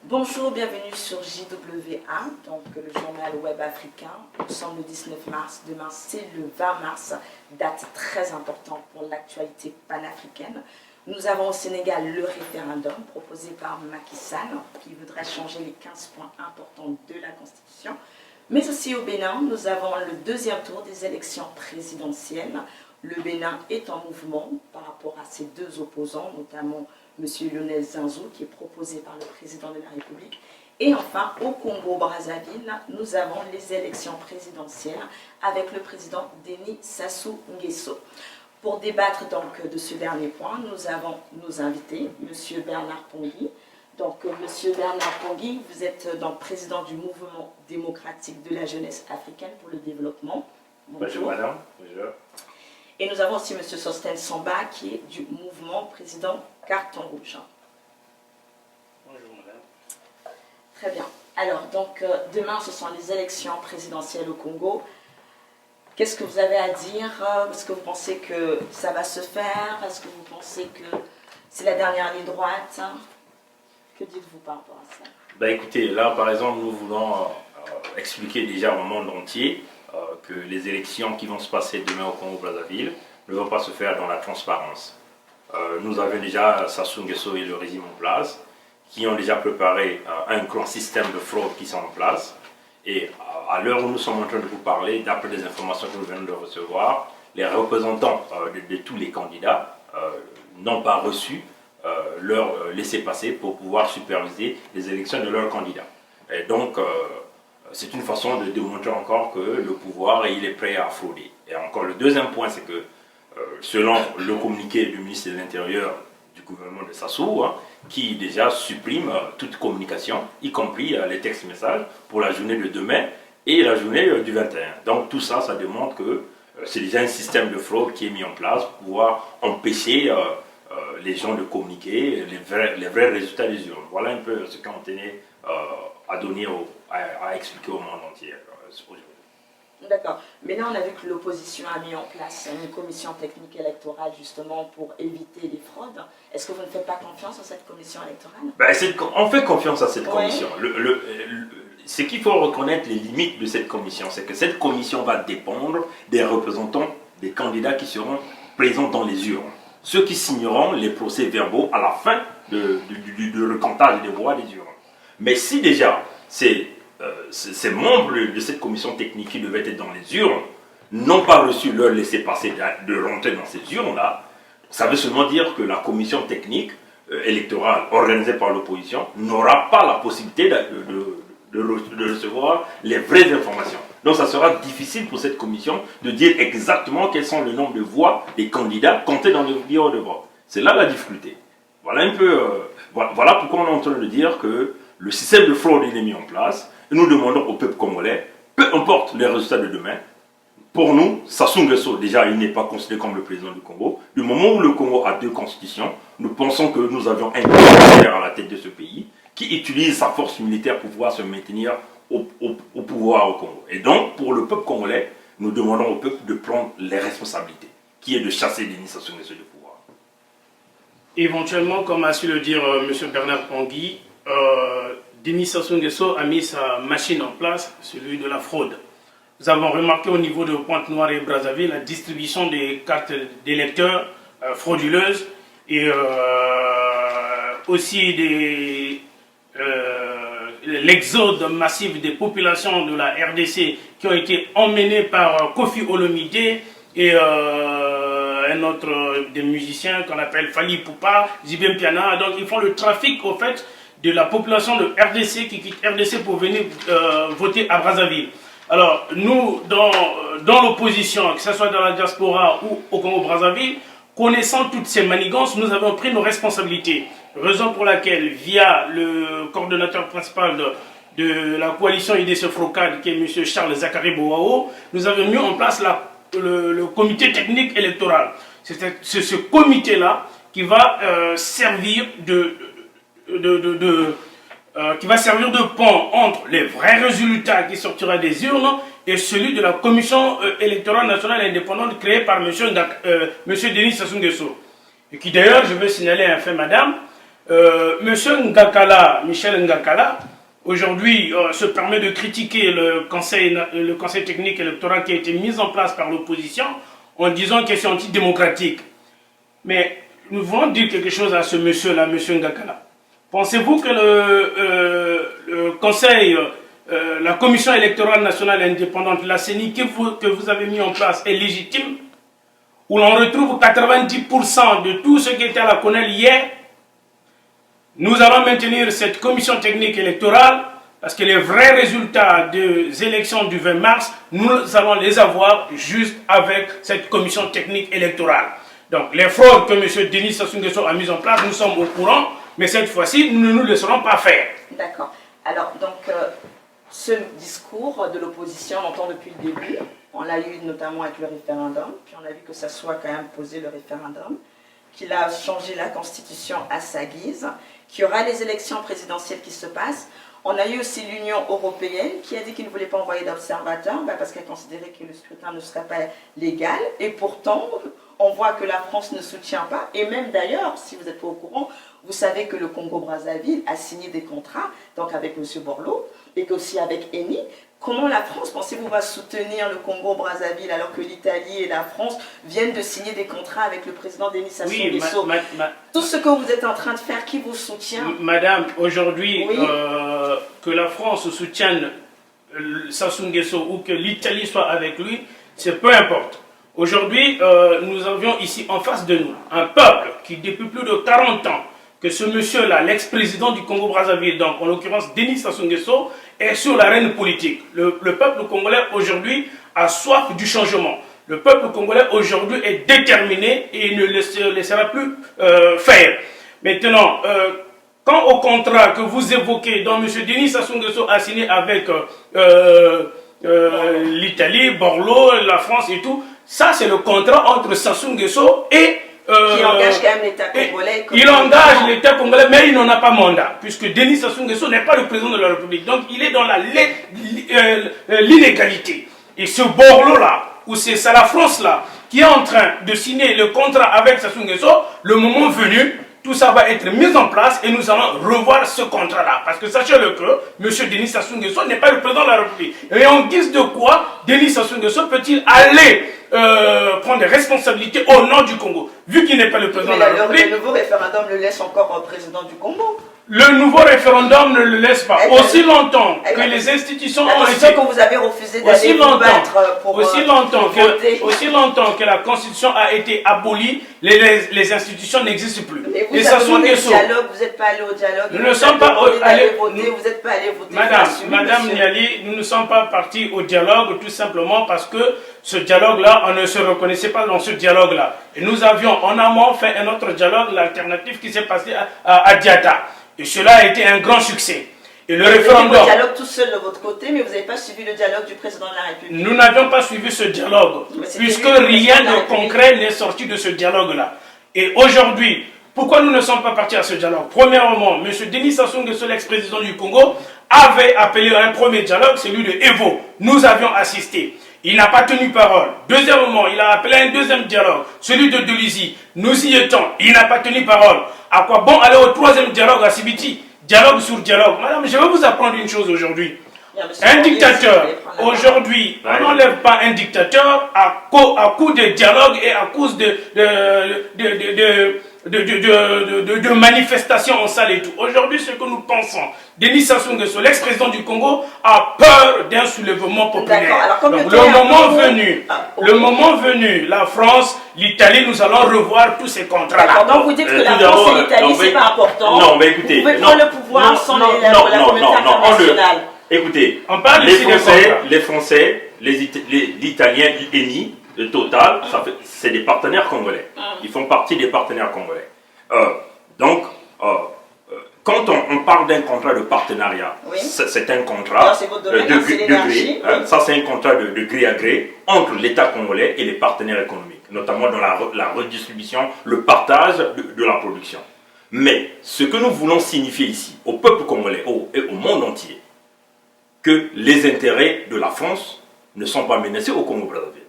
Bonjour, bienvenue sur JWA, donc le journal web africain. Nous sommes le 19 mars, demain c'est le 20 mars, date très importante pour l'actualité panafricaine. Nous avons au Sénégal le référendum proposé par Macky Sall qui voudrait changer les 15 points importants de la Constitution. Mais aussi au Bénin, nous avons le deuxième tour des élections présidentielles. Le Bénin est en mouvement par rapport à ses deux opposants, notamment M. Lionel Zinsou, qui est proposé par le président de la République. Et enfin, au Congo-Brazzaville, nous avons les élections présidentielles avec le président Denis Sassou Nguesso. Pour débattre donc de ce dernier point, nous avons nos invités, M. Bernard Pongui. Donc, M. Bernard Pongui, vous êtes donc président du Mouvement démocratique de la jeunesse africaine pour le développement. Bonjour madame. Bonjour. Et nous avons aussi M. Sosten Samba, qui est du mouvement président Carton Rouge. Bonjour madame. Très bien. Alors, donc, demain, ce sont les élections présidentielles au Congo. Qu'est-ce que vous avez à dire? Est-ce que vous pensez que ça va se faire? Est-ce que vous pensez que c'est la dernière ligne droite? Que dites-vous par rapport à ça? Ben écoutez, là par exemple, nous voulons expliquer déjà au monde entier que les élections qui vont se passer demain au Congo-Brazzaville ne vont pas se faire dans la transparence. Nous avons déjà Sassou Nguesso et le régime en place, qui ont déjà préparé un grand système de fraude qui sont en place. Et à l'heure où nous sommes en train de vous parler, d'après les informations que nous venons de recevoir, les représentants de tous les candidats n'ont pas reçu leur laissez-passer pour pouvoir superviser les élections de leurs candidats. Et donc, c'est une façon de démontrer encore que le pouvoir il est prêt à frauder. Et encore, le deuxième point, c'est que selon le communiqué du ministre de l'Intérieur du gouvernement de Sassou, qui déjà supprime toute communication, y compris les textes messages, pour la journée de demain et la journée du 21. Donc tout ça, ça démontre que c'est déjà un système de fraude qui est mis en place pour pouvoir empêcher les gens de communiquer les vrais résultats des urnes. Voilà un peu ce qu'on tenait à donner, à expliquer au monde entier aujourd'hui. D'accord. Mais là, on a vu que l'opposition a mis en place une commission technique électorale justement pour éviter les fraudes. Est-ce que vous ne faites pas confiance à cette commission électorale? Ben, on fait confiance à cette commission. Ce qu'il faut reconnaître, les limites de cette commission, c'est que cette commission va dépendre des représentants des candidats qui seront présents dans les urnes. Ceux qui signeront les procès-verbaux à la fin du recomptage des voix des urnes. Mais si déjà ces membres de cette commission technique qui devaient être dans les urnes n'ont pas reçu leur laissez-passer de rentrer dans ces urnes-là, ça veut seulement dire que la commission technique électorale organisée par l'opposition n'aura pas la possibilité de recevoir les vraies informations. Donc ça sera difficile pour cette commission de dire exactement quels sont le nombre de voix des candidats comptés dans le bureau de vote. C'est là la difficulté. Voilà un peu, voilà pourquoi on est en train de dire que le système de fraude est mis en place et nous demandons au peuple congolais, peu importe les résultats de demain, pour nous, Sassou Nguesso, déjà, il n'est pas considéré comme le président du Congo. Du moment où le Congo a deux constitutions, nous pensons que nous avions un militaire à la tête de ce pays qui utilise sa force militaire pour pouvoir se maintenir au pouvoir au Congo. Et donc, pour le peuple congolais, nous demandons au peuple de prendre les responsabilités, qui est de chasser Denis Sassou Nguesso du pouvoir. Éventuellement, comme a su le dire M. Bernard Pongui, Denis Sassou Nguesso a mis sa machine en place, celui de la fraude. Nous avons remarqué au niveau de Pointe-Noire et Brazzaville la distribution des cartes d'électeurs frauduleuses et aussi l'exode massif des populations de la RDC qui ont été emmenées par Kofi Olomide et un autre des musiciens qu'on appelle Fali Poupa, Zibem Piana. Donc ils font le trafic au fait de la population de RDC qui quitte RDC pour venir voter à Brazzaville. Alors nous, dans l'opposition, que ce soit dans la diaspora ou au Congo-Brazzaville, connaissant toutes ces manigances, nous avons pris nos responsabilités. Raison pour laquelle, via le coordonnateur principal de la coalition IDC Frocad, qui est M. Charles Zachary Boao, nous avons mis en place le comité technique électoral. C'est ce comité-là qui va servir qui va servir de pont entre les vrais résultats qui sortira des urnes et celui de la commission électorale nationale indépendante créée par M. Denis Sassou Nguesso. Et qui d'ailleurs, je veux signaler un fait, madame, Monsieur Ngakala, Michel Ngakala, aujourd'hui se permet de critiquer le conseil technique électoral qui a été mis en place par l'opposition en disant que c'est antidémocratique. Mais nous voulons dire quelque chose à ce monsieur-là, monsieur Ngakala. Pensez-vous que le conseil, la commission électorale nationale indépendante, la CENI, que vous avez mis en place est légitime, où l'on retrouve 90% de tout ce qui était à la CONEL hier? Nous allons maintenir cette commission technique électorale parce que les vrais résultats des élections du 20 mars, nous allons les avoir juste avec cette commission technique électorale. Donc les fraudes que M. Denis Sassou Nguesso a mises en place, nous sommes au courant, mais cette fois-ci, nous ne nous laisserons pas faire. D'accord. Alors, donc, ce discours de l'opposition, on l'entend depuis le début. On l'a eu notamment avec le référendum, puis on a vu que ça soit quand même posé le référendum, qu'il a changé la Constitution à sa guise, qu'il y aura les élections présidentielles qui se passent. On a eu aussi l'Union européenne qui a dit qu'il ne voulait pas envoyer d'observateurs parce qu'elle considérait que le scrutin ne serait pas légal. Et pourtant, on voit que la France ne soutient pas. Et même d'ailleurs, si vous n'êtes pas au courant, vous savez que le Congo-Brazzaville a signé des contrats, donc avec M. Borloo, et aussi avec Eni. Comment la France, pensez-vous, va soutenir le Congo-Brazzaville alors que l'Italie et la France viennent de signer des contrats avec le président Denis Sassou Nguesso? Tout ce que vous êtes en train de faire, qui vous soutient? Madame, aujourd'hui, oui. Que la France soutienne Sassou Nguesso ou que l'Italie soit avec lui, c'est peu importe. Aujourd'hui, nous avions ici en face de nous un peuple qui, depuis plus de 40 ans, que ce monsieur-là, l'ex-président du Congo-Brazzaville, donc en l'occurrence Denis Sassou Nguesso, est sur l'arène politique. Le peuple congolais aujourd'hui a soif du changement. Le peuple congolais aujourd'hui est déterminé et il ne se laissera plus faire. Maintenant, quant au contrat que vous évoquez, dont M. Denis Sassou Nguesso a signé avec l'Italie, Borloo, la France et tout, ça c'est le contrat entre Sassou Nguesso et qui engage quand même l'État congolais. Il engage l'État congolais, mais il n'en a pas mandat, puisque Denis Sassou Nguesso n'est pas le président de la République. Donc il est dans l'illégalité. Et ce Borloo-là, ou c'est la France-là, qui est en train de signer le contrat avec Sassou Nguesso, le moment venu, tout ça va être mis en place et nous allons revoir ce contrat-là. Parce que sachez-le que M. Denis Sassou Nguesso n'est pas le président de la République. Et en guise de quoi Denis Sassou Nguesso peut-il aller prendre des responsabilités au nom du Congo, vu qu'il n'est pas le président de la République? Le nouveau référendum le laisse encore président du Congo. Le nouveau référendum ne le laisse pas. Aussi longtemps que les institutions ont été... que vous avez refusé d'aller vous battre pour aussi longtemps que la Constitution a été abolie, les institutions n'existent plus. Et vous avez demandé le dialogue, vous n'êtes pas allé au dialogue. Nous ne sommes pas allés voter, vous n'êtes pas allé voter. Madame Niali, nous ne sommes pas partis au dialogue tout simplement parce que ce dialogue-là, on ne se reconnaissait pas dans ce dialogue-là. Et nous avions en amont fait un autre dialogue, l'alternative qui s'est passé à Diata. Et cela a été un grand succès. Et le référendum... Vous avez le dialogue tout seul de votre côté, mais vous n'avez pas suivi le dialogue du président de la République. Nous n'avions pas suivi ce dialogue, puisque rien de concret n'est sorti de ce dialogue-là. Et aujourd'hui, pourquoi nous ne sommes pas partis à ce dialogue? Premièrement, M. Denis Sassou Nguesso, l'ex-président du Congo, avait appelé à un premier dialogue, celui de Evo. Nous avions assisté. Il n'a pas tenu parole. Deuxièmement, il a appelé un deuxième dialogue, celui de Delizy. Nous y étions. Il n'a pas tenu parole. À quoi bon aller au troisième dialogue à Sibiti? Dialogue sur dialogue. Madame, je vais vous apprendre une chose aujourd'hui. Un dictateur, aujourd'hui, on n'enlève pas un dictateur à coup de dialogue et à cause de manifestations en salle et tout. Aujourd'hui, ce que nous pensons, Denis Sassou Nguesso, l'ex-président du Congo, a peur d'un soulèvement populaire. Donc, le moment venu, la France, l'Italie, nous allons revoir tous ces contrats. Donc vous dites que la France et l'Italie, c'est pas important. Non, mais écoutez, vous pouvez prendre le pouvoir sans la communauté internationale. Écoutez, les Français, l'Italien, l'Eni, le Total, c'est des partenaires congolais. Ils font partie des partenaires congolais. Donc, quand on parle d'un contrat de partenariat, c'est un contrat de gré. Ça, c'est un contrat de gré à gré entre l'État congolais et les partenaires économiques, notamment dans la redistribution, le partage de la production. Mais ce que nous voulons signifier ici, au peuple congolais et au monde entier, que les intérêts de la France ne sont pas menacés au Congo-Brazzaville.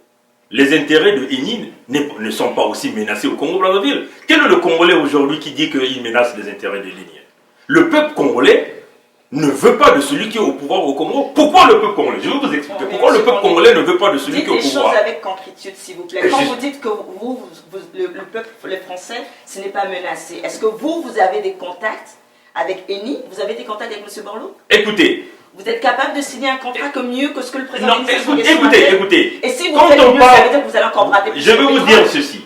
Les intérêts de Eni ne sont pas aussi menacés au Congo-Brazzaville. Quel est le Congolais aujourd'hui qui dit qu'il menace les intérêts de l'Énie? Le peuple congolais ne veut pas de celui qui est au pouvoir au Congo. Pourquoi le peuple congolais? Je vais vous expliquer. Pourquoi le peuple congolais ne veut pas de celui qui est au pouvoir? Dites les choses avec concrétude, s'il vous plaît. Quand vous dites que le peuple, les Français, ce n'est pas menacé, est-ce que vous avez des contacts avec Eni? Vous avez des contacts avec M. Borloo? Écoutez. Vous êtes capable de signer un contrat comme mieux que ce que le président Non, écoutez. Et si vous faites mieux, ça veut dire que vous allez encore brader plus. Je vais vous dire ceci.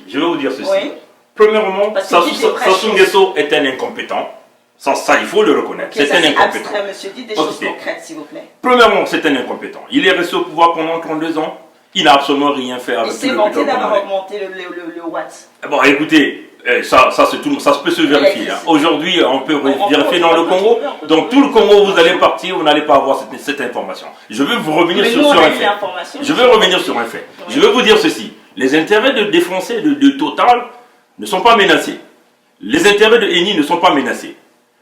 Oui. Premièrement, Sassou Nguesso est un incompétent. Ça, il faut le reconnaître. Okay, c'est un incompétent. Abstrait, monsieur, dites des choses concrètes, s'il vous plaît. Premièrement, c'est un incompétent. Il est resté au pouvoir pendant 32 ans. Il n'a absolument rien fait avec le pétrole congolais. Il s'est vanté d'avoir augmenté le watt. Bon, écoutez, ça peut se vérifier. Hein. Aujourd'hui, on peut vérifier dans le Congo. Donc, tout le Congo, vous allez partir, vous n'allez pas avoir cette information. Je veux vous revenir sur un fait. Je veux revenir sur un fait. Je veux vous dire ceci. Les intérêts des Français de Total ne sont pas menacés. Les intérêts de Eni ne sont pas menacés.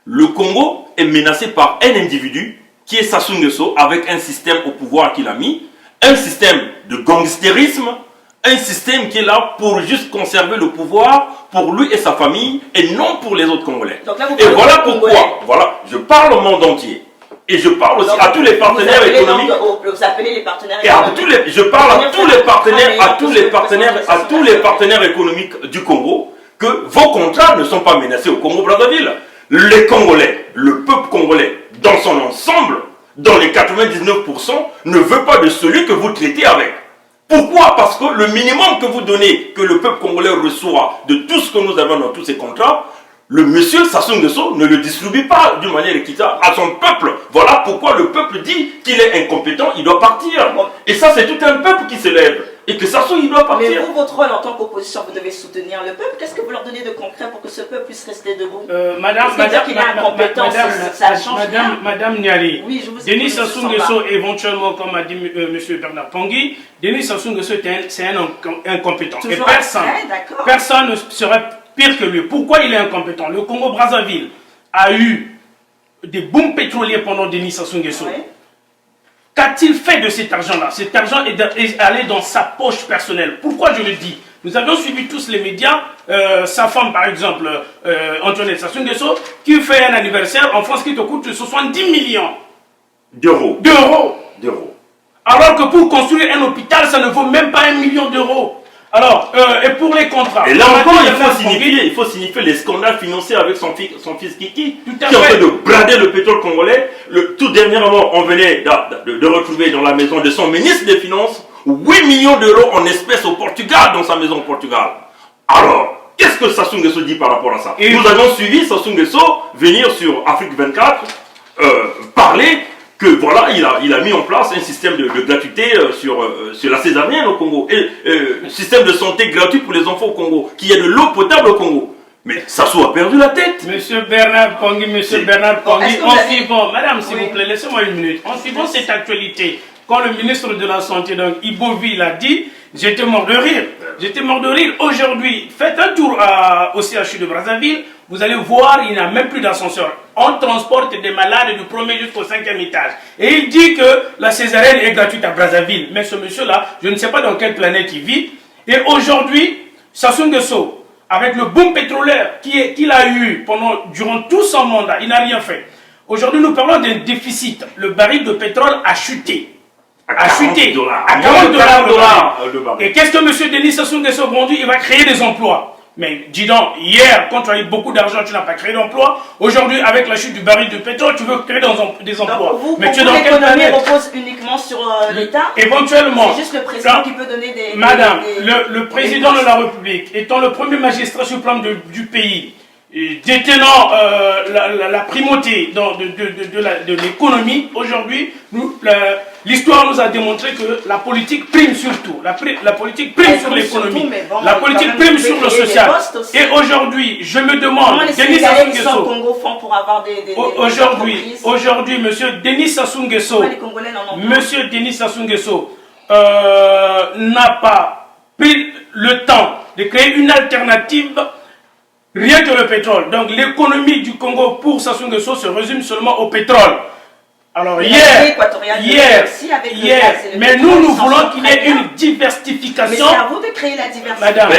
Le Congo est menacé par un individu qui est Sassou Nguesso avec un système au pouvoir qu'il a mis, un système de gangstérisme, un système qui est là pour juste conserver le pouvoir pour lui et sa famille et non pour les autres Congolais. Et voilà pourquoi, je parle au monde entier. Et je parle aussi à tous les partenaires économiques. Vous appelez les partenaires économiques. Je parle à tous les partenaires économiques du Congo que vos contrats ne sont pas menacés au Congo-Brazzaville. Les Congolais, le peuple congolais dans son ensemble, dans les 99%, ne veut pas de celui que vous traitez avec. Pourquoi? Parce que le minimum que vous donnez, que le peuple congolais reçoit de tout ce que nous avons dans tous ces contrats, le monsieur Sassou Nguesso ne le distribue pas d'une manière équitable à son peuple. Voilà pourquoi le peuple dit qu'il est incompétent, il doit partir. Et ça, c'est tout un peuple qui se lève. Et que Sassou, il doit partir. Mais vous, votre rôle en tant qu'opposition, vous devez soutenir le peuple. Qu'est-ce que vous leur donnez de concret pour que ce peuple puisse rester debout? Madame Niali, oui, je vous Denis Sassou Nguesso, éventuellement, comme a dit M. Bernard Pangui, Denis Sassou Nguesso, c'est un incompétent. Toujours et personne ne serait pire que lui. Pourquoi il est incompétent? Le Congo-Brazzaville a eu des booms pétroliers pendant Denis Sassou Nguesso. Oui. Qu'a-t-il fait de cet argent-là? Cet argent est allé dans sa poche personnelle. Pourquoi je le dis? Nous avions suivi tous les médias, sa femme par exemple, Antoinette Sassou Nguesso, qui fait un anniversaire en France qui te coûte 70 millions d'euros. Alors que pour construire un hôpital, ça ne vaut même pas 1 million d'euros. Alors, et pour les contrats... Et là encore, il faut signifier les scandales financiers avec son fils Kiki, qui est en train de brader le pétrole congolais. Tout dernièrement, on venait de retrouver dans la maison de son ministre des Finances 8 millions d'euros en espèces au Portugal, dans sa maison au Portugal. Alors, qu'est-ce que Sassou Nguesso dit par rapport à ça? Nous avons suivi Sassou Nguesso venir sur Afrique 24, parler que voilà, il a mis en place un système de gratuité sur la césarienne au Congo, et système de santé gratuit pour les enfants au Congo, qu'il y ait de l'eau potable au Congo. Mais Sassou a perdu la tête. Monsieur Bernard Pangui, madame, s'il vous plaît, laissez-moi une minute. En suivant cette actualité, quand le ministre de la Santé, donc Ibovi, l'a dit, j'étais mort de rire. Aujourd'hui, faites un tour au CHU de Brazzaville, vous allez voir, il n'y a même plus d'ascenseur. On transporte des malades du premier jusqu'au 5e étage. Et il dit que la césarienne est gratuite à Brazzaville. Mais ce monsieur-là, je ne sais pas dans quelle planète il vit. Et aujourd'hui, Sassou Nguesso, avec le boom pétrolier qu'il a eu durant tout son mandat, il n'a rien fait. Aujourd'hui, nous parlons d'un déficit. Le baril de pétrole a chuté. À 40 dollars le baril. Et qu'est-ce que M. Denis Sassou Nguesso dit? Il va créer des emplois. Mais dis donc, hier, quand tu as eu beaucoup d'argent, tu n'as pas créé d'emploi. Aujourd'hui, avec la chute du baril de pétrole, tu veux créer des emplois. Donc vous, mais tu es dans quelle planète? repose uniquement sur l'État? Éventuellement. C'est juste le président qui peut donner des... Madame, le président de la République, étant le premier magistrat suprême du pays, détenant la primauté de l'économie, aujourd'hui, l'histoire nous a démontré que la politique prime sur tout. La politique prime sur l'économie. La politique prime sur le social. Et aujourd'hui, je me demande, Denis Sassou Nguesso, aujourd'hui, monsieur Denis Sassou Nguesso, n'a pas pris le temps de créer une alternative. Rien que le pétrole. Donc l'économie du Congo pour Sassou Nguesso se résume seulement au pétrole. Alors Mais hier, mais nous voulons qu'il y ait une diversification. Mais c'est à vous de créer la diversité. Madame,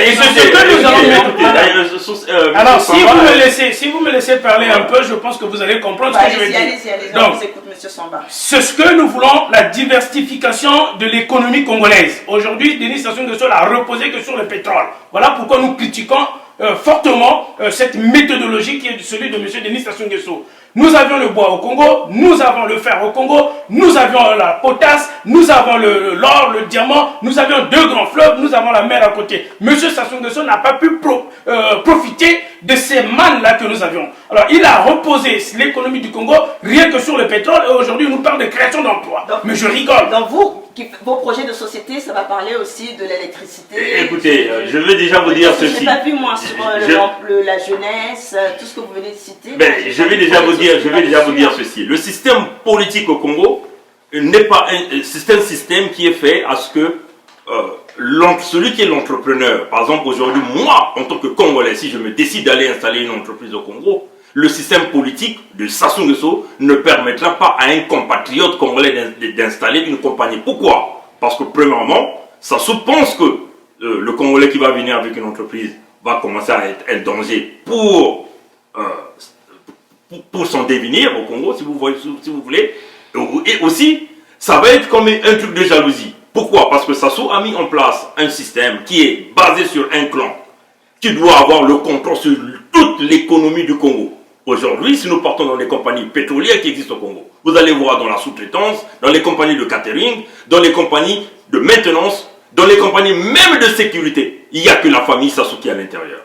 alors si vous me laissez parler un peu, je pense que vous allez comprendre ce que je vais dire. Allez-y, on vous écoute, monsieur Samba. C'est ce que nous voulons, la diversification de l'économie congolaise. Aujourd'hui, Denis Sassou Nguesso n'a reposé que sur le pétrole. Voilà pourquoi nous critiquons fortement cette méthodologie qui est celui de monsieur Denis Sassou Nguesso. Nous avions le bois au Congo, nous avons le fer au Congo, nous avions la potasse, nous avons l'or, le diamant, nous avions 2 grands fleuves, nous avons la mer à côté. Monsieur Sassou Nguesso n'a pas pu profiter de ces mannes-là que nous avions. Alors il a reposé l'économie du Congo rien que sur le pétrole et aujourd'hui il nous parle de création d'emplois. Mais je rigole. Donc vos projets de société, ça va parler aussi de l'électricité. Écoutez, je veux déjà vous dire ceci. Je n'ai pas vu moi sur la jeunesse, tout ce que vous venez de citer. Je vais déjà vous dire ceci. Le système politique au Congo n'est pas un système qui est fait à ce que celui qui est l'entrepreneur, par exemple aujourd'hui, moi, en tant que Congolais, si je me décide d'aller installer une entreprise au Congo, le système politique de Sassou Nguesso ne permettra pas à un compatriote congolais d'installer une compagnie. Pourquoi? Parce que premièrement, Sassou pense que le Congolais qui va venir avec une entreprise va commencer à être un danger pour son devenir au Congo, si vous voulez. Et aussi, ça va être comme un truc de jalousie. Pourquoi? Parce que Sassou a mis en place un système qui est basé sur un clan, qui doit avoir le contrôle sur toute l'économie du Congo. Aujourd'hui, si nous partons dans les compagnies pétrolières qui existent au Congo, vous allez voir dans la sous-traitance, dans les compagnies de catering, dans les compagnies de maintenance, dans les compagnies même de sécurité, il n'y a que la famille Sassou qui est à l'intérieur.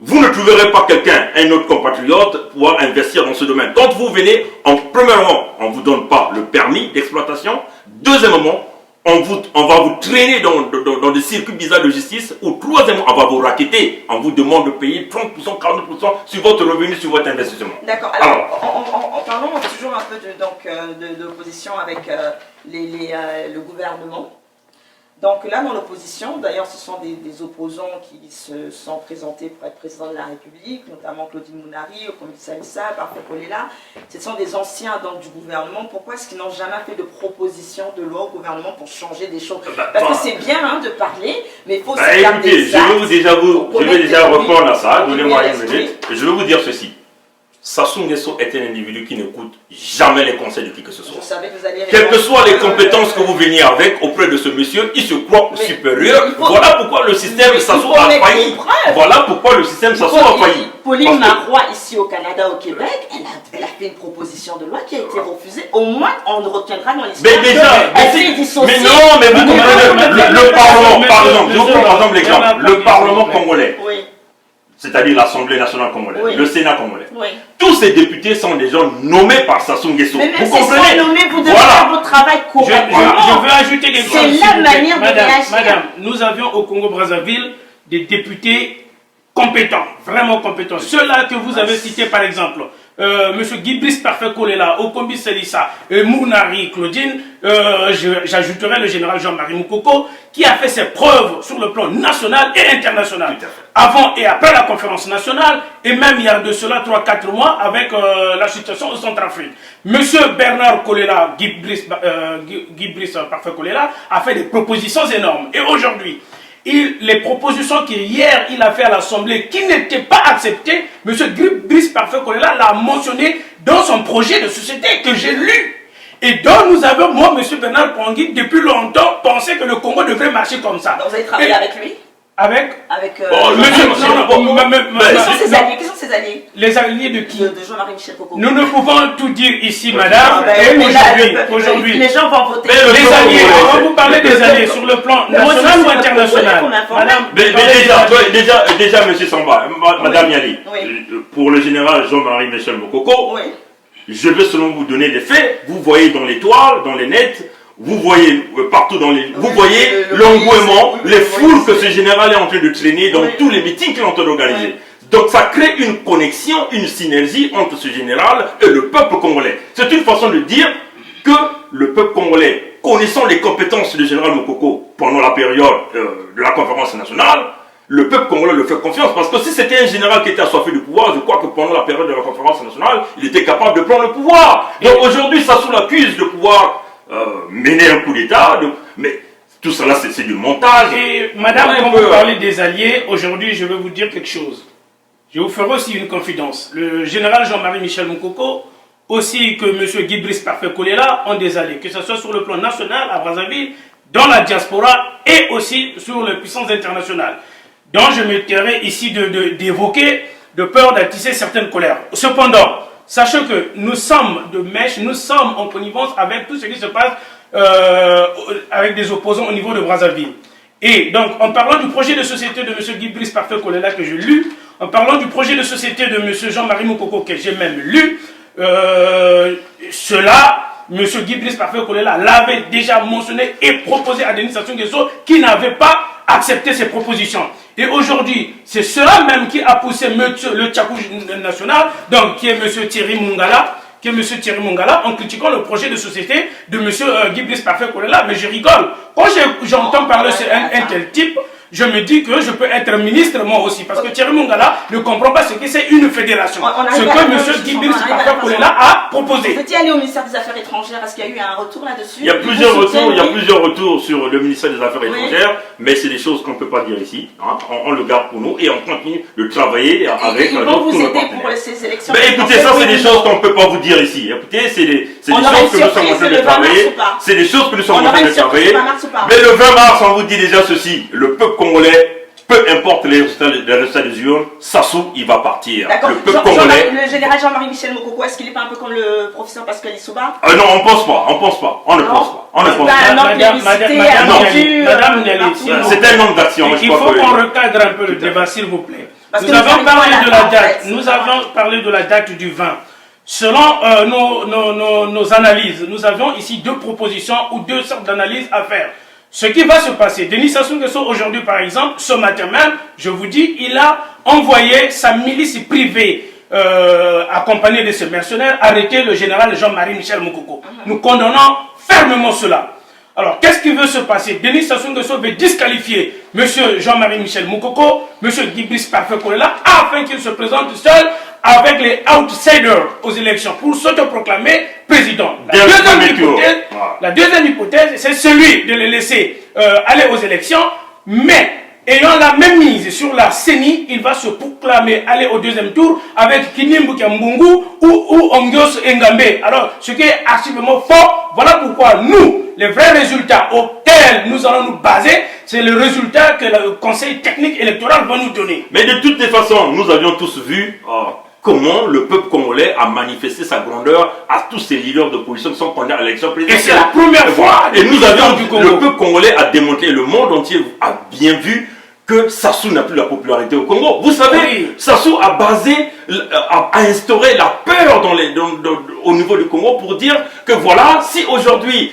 Vous ne trouverez pas quelqu'un, un autre compatriote, pouvoir investir dans ce domaine. Quand vous venez, premièrement, on ne vous donne pas le permis d'exploitation. Deuxièmement, on va vous traîner dans des circuits bizarres de justice. Ou troisièmement, on va vous racketter. On vous demande de payer 30%, 40% sur votre revenu, sur votre investissement. D'accord. Alors, en parlant toujours un peu de l'opposition avec le gouvernement. Donc là, dans l'opposition, d'ailleurs, ce sont des opposants qui se sont présentés pour être président de la République, notamment Claudine Mounari, Okomi Salissa, Parfait Kolela. Ce sont des anciens du gouvernement. Pourquoi est-ce qu'ils n'ont jamais fait de proposition de loi au gouvernement pour changer des choses? Parce que c'est bien de parler, mais il faut se faire des actes. Je vais déjà répondre à ça. Donnez-moi une minute. Je vais vous dire ceci. Sassou Nguesso est un individu qui n'écoute jamais les conseils de qui que ce soit. Quelles que soient les compétences que vous veniez avec auprès de ce monsieur, il se croit supérieur. Voilà pourquoi le système Sassou a failli. Voilà pourquoi le système Sassou a failli. Pauline Marois, ici au Canada, au Québec, elle a fait une proposition de loi qui a été refusée. Au moins, on retiendra dans l'histoire. Mais déjà, mais non, mais vous comprenez, le Parlement, par exemple, je vous prends par exemple l'exemple, le Parlement congolais. C'est-à-dire l'Assemblée nationale congolaise, le Sénat congolais. Tous ces députés sont des gens nommés par Sassou Nguesso. Vous comprenez? Vous devez faire votre travail correctement. Je veux ajouter quelque chose. C'est la manière de réagir. Madame, nous avions au Congo-Brazzaville des députés compétents, vraiment compétents. Ceux-là que vous avez cités par exemple, M. Guy-Brice Parfait Kolela, Okombi Salissa, Mounari Claudine, j'ajouterai le général Jean-Marie Moukoko, qui a fait ses preuves sur le plan national et international. Avant et après la conférence nationale, et même il y a de cela 3-4 mois avec la situation au Centrafrique. M. Bernard Kolela, Guy-Brice Parfait Kolela, a fait des propositions énormes. Et aujourd'hui, les propositions qu'hier il a fait à l'Assemblée qui n'étaient pas acceptées, M. Brice Parfait Kolela l'a mentionné dans son projet de société que j'ai lu. Et donc nous avons, moi, M. Bernard Pongui, depuis longtemps, pensé que le Congo devrait marcher comme ça. Donc vous avez travaillé avec lui? Qui sont ses alliés? Les alliés de qui? De Jean-Marie Michel Coco. Nous ne pouvons tout dire ici, madame. Et aujourd'hui, les gens vont voter. Les alliés, on va vous parler des alliés sur le plan national ou international. Madame, déjà, monsieur Samba, madame Yali, pour le général Jean-Marie Michel Mokoko, je vais seulement vous donner les faits. Vous voyez dans les toiles, dans les nets, vous voyez partout dans les... Vous voyez l'engouement, les foules que ce général est en train de traîner dans tous les meetings qu'il est en train d'organiser. Donc ça crée une connexion, une synergie entre ce général et le peuple congolais. C'est une façon de dire que le peuple congolais, connaissant les compétences du général Mokoko pendant la période de la conférence nationale, le peuple congolais le fait confiance. Parce que si c'était un général qui était assoiffé du pouvoir, je crois que pendant la période de la conférence nationale, il était capable de prendre le pouvoir. Donc aujourd'hui, Sassou l'accuse de pouvoir mener un coup d'État. Mais tout cela, c'est du montage. Et madame, quand vous parlez des alliés, aujourd'hui, je vais vous dire quelque chose. Je vous ferai aussi une confidence. Le général Jean-Marie Michel Moukoko, aussi que M. Guy-Brice Parfait Kolela, ont des alliés, que ce soit sur le plan national à Brazzaville, dans la diaspora et aussi sur les puissances internationales. Donc je me tairai ici d'évoquer, de peur d'attiser certaines colères. Cependant, sachez que nous sommes de mèche, nous sommes en connivence avec tout ce qui se passe avec des opposants au niveau de Brazzaville. Et donc, en parlant du projet de société de M. Guy-Brice Parfait Kolela que j'ai lu, en parlant du projet de société de M. Jean-Marie Moukoko que j'ai même lu, cela, M. Guy-Brice Parfait Kolela l'avait déjà mentionné et proposé à Denis Sassou Nguesso qui n'avait pas accepté ces propositions. Et aujourd'hui, c'est cela même qui a poussé le Tchakou national, donc qui est M. Thierry Mungala, en critiquant le projet de société de M. Guy-Brice Parfait Kolela. Mais je rigole. Quand j'entends parler de un tel type, je me dis que je peux être ministre moi aussi. Parce que Thierry Mungala ne comprend pas ce que c'est une fédération. Ce que M. Guy-Brice Parfait Kolela a proposé. Vous étiez allé au ministère des Affaires étrangères. Est-ce qu'il y a eu un retour là-dessus? Il y a plusieurs retours sur le ministère des Affaires étrangères, mais c'est des choses qu'on ne peut pas dire ici. Hein. On le garde pour nous et on continue de travailler avec nos partenaires. Ils vont vous aider pour ces élections. Mais écoutez, ça c'est des choses qu'on ne peut pas vous dire ici. Écoutez, c'est des choses que nous sommes en train de travailler. C'est des choses que nous sommes en train de travailler. Mais le 20 mars, on vous dit déjà ceci. Le peuple congolais, peu importe les résultats des urnes, Sassou, il va partir. Le peuple congolais. Le général Jean-Marie Michel Moukoko, est-ce qu'il n'est pas un peu comme le professeur Pascal Lissouba? Non, on ne pense pas. On ne pense pas. Madame Niali, c'est un nombre d'actions. Il faut qu'on recadre un peu le débat, s'il vous plaît. Nous avons parlé de la date. Nous avons parlé de la date du 20. Selon nos analyses, nous avons ici deux propositions ou deux sortes d'analyses à faire. Ce qui va se passer, Denis Sassou Nguesso aujourd'hui par exemple, ce matin même, je vous dis, il a envoyé sa milice privée accompagnée de ses mercenaires arrêter le général Jean-Marie Michel Moukoko. Nous condamnons fermement cela. Alors, qu'est-ce qui veut se passer? Denis Sassou Nguesso veut disqualifier M. Jean-Marie Michel Moukoko, M. Guy-Brice Parfait Kolela, afin qu'il se présente seul avec les outsiders aux élections pour s'autoproclamer président. La deuxième hypothèse, c'est celui de les laisser aller aux élections, mais ayant la même mise sur la CENI, il va se proclamer aller au deuxième tour avec Kinimbu Kiambungu ou Ongios Engambe. Alors, ce qui est absolument faux, voilà pourquoi nous, les vrais résultats auxquels nous allons nous baser, c'est le résultat que le Conseil technique électoral va nous donner. Mais de toutes les façons, nous avions tous vu comment le peuple congolais a manifesté sa grandeur à tous ces leaders d'opposition qui sont condamnés à l'élection présidentielle. Et c'est la première fois. Et nous avions le peuple congolais a démontré, le monde entier a bien vu que Sassou n'a plus la popularité au Congo. Vous savez, Sassou a instauré la peur au niveau du Congo pour dire que voilà, si aujourd'hui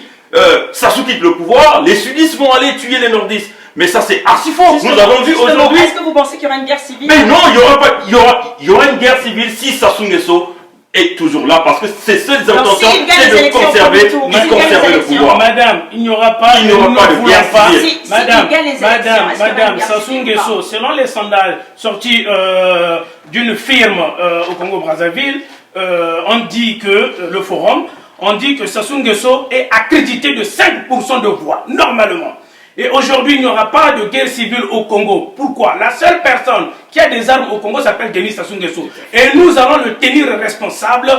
Sassou quitte le pouvoir, les sudistes vont aller tuer les nordistes. Mais ça c'est archi faux. Nous avons vu aujourd'hui. Est-ce que vous pensez qu'il y aura une guerre civile? Mais non, il y aura une guerre civile si Sassou Nguesso est toujours là, parce que ses seules intentions c'est de conserver le pouvoir. Madame, il n'y aura pas de guerre civile. Madame Sassou Nguesso, selon les sondages sortis d'une firme au Congo-Brazzaville, on dit que le forum, on dit que Sassou Nguesso est accrédité de 5% de voix, normalement. Et aujourd'hui, il n'y aura pas de guerre civile au Congo. Pourquoi? La seule personne qui a des armes au Congo s'appelle Denis Sassou Nguesso. Et nous allons le tenir responsable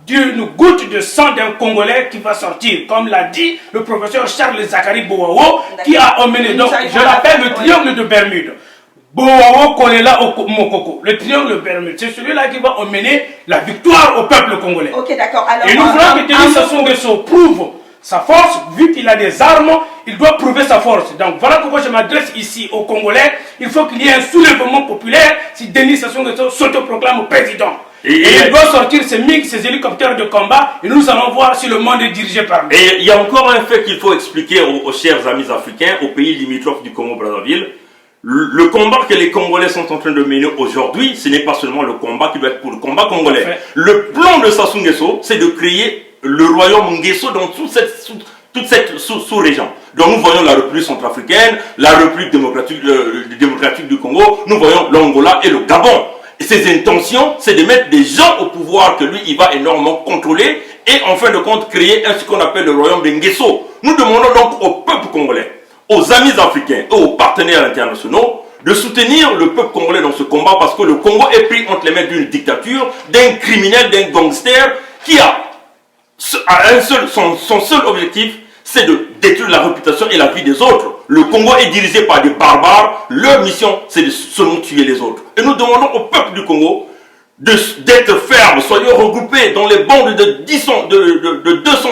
d'une goutte de sang d'un Congolais qui va sortir. Comme l'a dit le professeur Charles Zakari Boao, qui a emmené, donc je l'appelle le triangle de Bermude. Boao Kolela Mokoko, le triangle de Bermude. C'est celui-là qui va emmener la victoire au peuple congolais. Ok, d'accord. Et nous voulons que Denis Sassou Nguesso prouve sa force, vu qu'il a des armes, il doit prouver sa force. Donc voilà pourquoi je m'adresse ici aux Congolais. Il faut qu'il y ait un soulèvement populaire si Denis Sassou Nguesso s'autoproclame président. Et il doit sortir ses MiG, ses hélicoptères de combat, et nous allons voir si le monde est dirigé par lui. Et il y a encore un fait qu'il faut expliquer aux chers amis africains, aux pays limitrophes du Congo-Brazzaville. Le combat que les Congolais sont en train de mener aujourd'hui, ce n'est pas seulement le combat qui doit être pour le combat congolais. Le plan de Sassou Nguesso, c'est de créer le royaume Nguesso dans toute cette sous-région. Donc nous voyons la République centrafricaine, la République démocratique du Congo, nous voyons l'Angola et le Gabon. Et ses intentions, c'est de mettre des gens au pouvoir que lui, il va énormément contrôler et en fin de compte créer ce qu'on appelle le royaume de Nguesso. Nous demandons donc au peuple congolais, aux amis africains et aux partenaires internationaux de soutenir le peuple congolais dans ce combat parce que le Congo est pris entre les mains d'une dictature, d'un criminel, d'un gangster qui a son seul objectif, c'est de détruire la réputation et la vie des autres. Le Congo est dirigé par des barbares. Leur mission, c'est de seulement tuer les autres. Et nous demandons au peuple du Congo d'être ferme. Soyons regroupés dans les bandes de 200,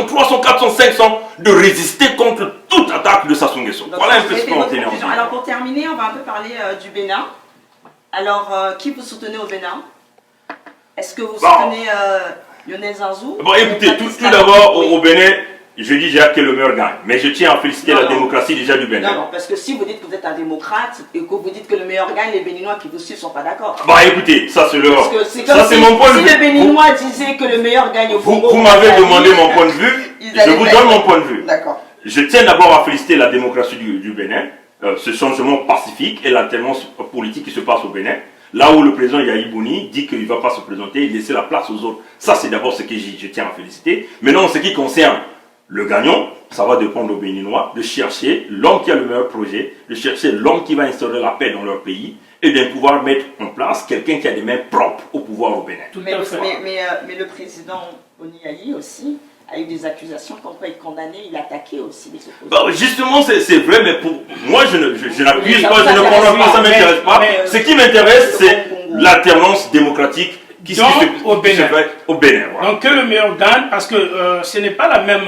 300, 400, 500, de résister contre toute attaque de Sassou Nguesso. Voilà un peu ce qu'on tenait en disant. Alors pour terminer, on va un peu parler du Bénin. Alors, qui vous soutenez au Bénin? Est-ce que vous soutenez Lionel Zanzou? Bon, écoutez, tout d'abord, au Bénin, je dis déjà que le meilleur gagne. Mais je tiens à féliciter la démocratie déjà du Bénin. Non, parce que si vous dites que vous êtes un démocrate et que vous dites que le meilleur gagne, les Béninois qui vous suivent ne sont pas d'accord. Bah écoutez, ça c'est leur... Ça c'est mon point de vue. Si les Béninois disaient que le meilleur gagne au Congo... Vous m'avez demandé mon point de vue, je vous donne mon point de vue. D'accord. Je tiens d'abord à féliciter la démocratie du Bénin, ce changement pacifique et l'alternance politique qui se passe au Bénin. Là où le président Yahi Bouni dit qu'il ne va pas se présenter et laisser la place aux autres. Ça c'est d'abord ce que je tiens à féliciter. Maintenant, en ce qui concerne le gagnant, ça va dépendre aux Béninois de chercher l'homme qui a le meilleur projet, de chercher l'homme qui va instaurer la paix dans leur pays et de pouvoir mettre en place quelqu'un qui a des mains propres au pouvoir au Bénin. Mais le président Boni Yahi aussi a eu des accusations comme quoi il condamnait, il attaquait aussi les opposants. Bah, justement, c'est vrai, mais pour moi, je n'accuse pas, je ne comprends pas, ça ne m'intéresse pas. Ce qui m'intéresse, c'est l'alternance démocratique qui se fait au Bénin. Voilà. Donc que le meilleur gagne, parce que ce n'est pas la même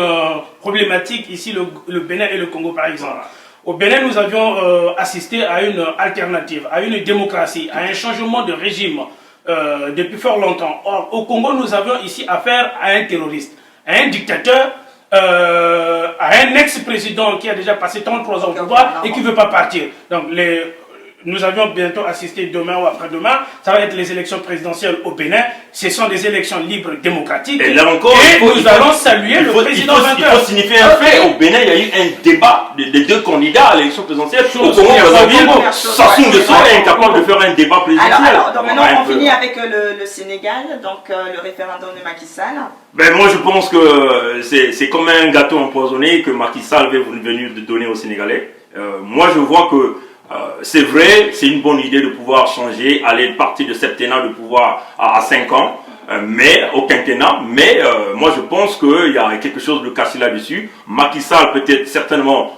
problématique ici, le Bénin et le Congo par exemple. Au Bénin, nous avions assisté à une alternative, à une démocratie, à un changement de régime depuis fort longtemps. Or, au Congo, nous avions ici affaire à un terroriste, à un dictateur, à un ex-président qui a déjà passé 33 ans au pouvoir et qui ne veut pas partir. Donc, nous avions bientôt assisté demain ou après-demain, ça va être les élections présidentielles au Bénin. Ce sont des élections libres, démocratiques. Et là encore, nous allons saluer le président vainqueur. Il faut signifier un fait. Au Bénin, il y a eu un débat des deux candidats à l'élection présidentielle. Au Congo, Sassou Nguesso est incapable de faire un débat présidentiel. Alors maintenant, on finit avec le Sénégal, donc le référendum de Macky Sall. Ben moi, je pense que c'est comme un gâteau empoisonné que Macky Sall veut venir de donner aux Sénégalais. Moi, je vois que c'est vrai, c'est une bonne idée de pouvoir changer, aller partir de septennat de pouvoir à 5 ans, mais au quinquennat. Mais moi, je pense qu'il y a quelque chose de caché là-dessus. Macky Sall, peut-être, certainement,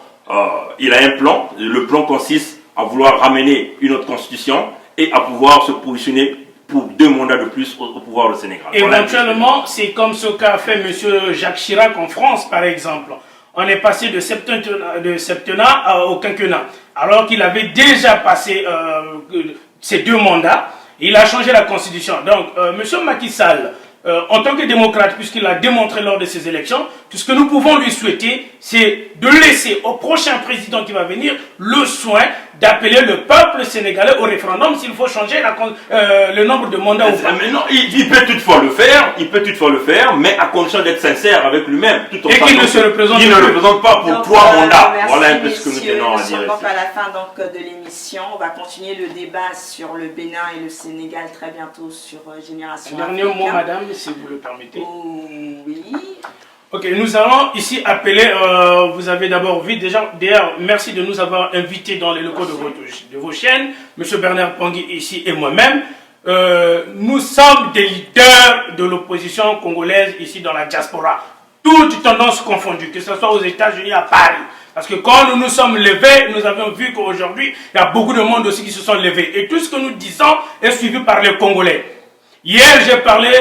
il a un plan. Le plan consiste à vouloir ramener une autre constitution et à pouvoir se positionner pour 2 mandats de plus au pouvoir au Sénégal. Éventuellement, c'est comme ce qu'a fait M. Jacques Chirac en France, par exemple. On est passé de septennat au quinquennat, alors qu'il avait déjà passé ses 2 mandats. Il a changé la constitution. Donc, M. Macky Sall, en tant que démocrate, puisqu'il a démontré lors de ces élections, tout ce que nous pouvons lui souhaiter, c'est de laisser au prochain président qui va venir le soin d'appeler le peuple sénégalais au référendum s'il faut changer le nombre de mandats ou pas. Mais non, il peut toutefois le faire, mais à condition d'être sincère avec lui-même. Et qu'il ne se représente Il ne représente pas pour 3 mandats. Voilà un peu ce que nous messieurs, tenons à dire. Nous sommes donc à la fin de l'émission. On va continuer le débat sur le Bénin et le Sénégal très bientôt sur Génération Afrique. Dernier mot, madame, si vous le permettez. Oui. Ok, nous allons ici appeler, vous avez d'abord vu déjà, d'ailleurs, merci de nous avoir invités dans les locaux de vos chaînes, M. Bernard Pangui ici et moi-même. Nous sommes des leaders de l'opposition congolaise ici dans la diaspora, toutes tendances confondues, que ce soit aux États-Unis, à Paris. Parce que quand nous nous sommes levés, nous avons vu qu'aujourd'hui, il y a beaucoup de monde aussi qui se sont levés. Et tout ce que nous disons est suivi par les Congolais. Hier, j'ai parlé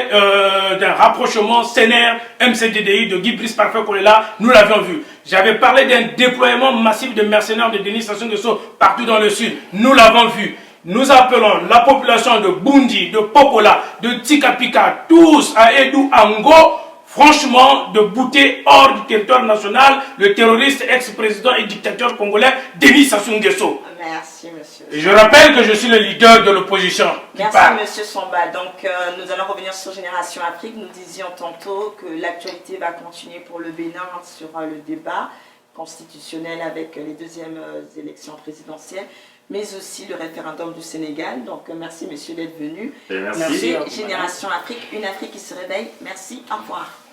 d'un rapprochement CNR-MCDDI de Guy Brice Parfait Kolela, nous l'avions vu. J'avais parlé d'un déploiement massif de mercenaires de Denis Sassou Nguesso partout dans le sud, nous l'avons vu. Nous appelons la population de Bundi, de Pokola, de Tikapika, tous à Edou Ango, franchement, de bouter hors du territoire national le terroriste ex-président et dictateur congolais Denis Sassou Nguesso. Merci, monsieur. Et je rappelle que je suis le leader de l'opposition. Merci, monsieur Samba. Donc, nous allons revenir sur Génération Afrique. Nous disions tantôt que l'actualité va continuer pour le Bénin sur le débat. constitutionnelle avec les deuxièmes élections présidentielles, mais aussi le référendum du Sénégal. Donc merci monsieur d'être venu. Merci. Génération Afrique, une Afrique qui se réveille. Merci, au revoir.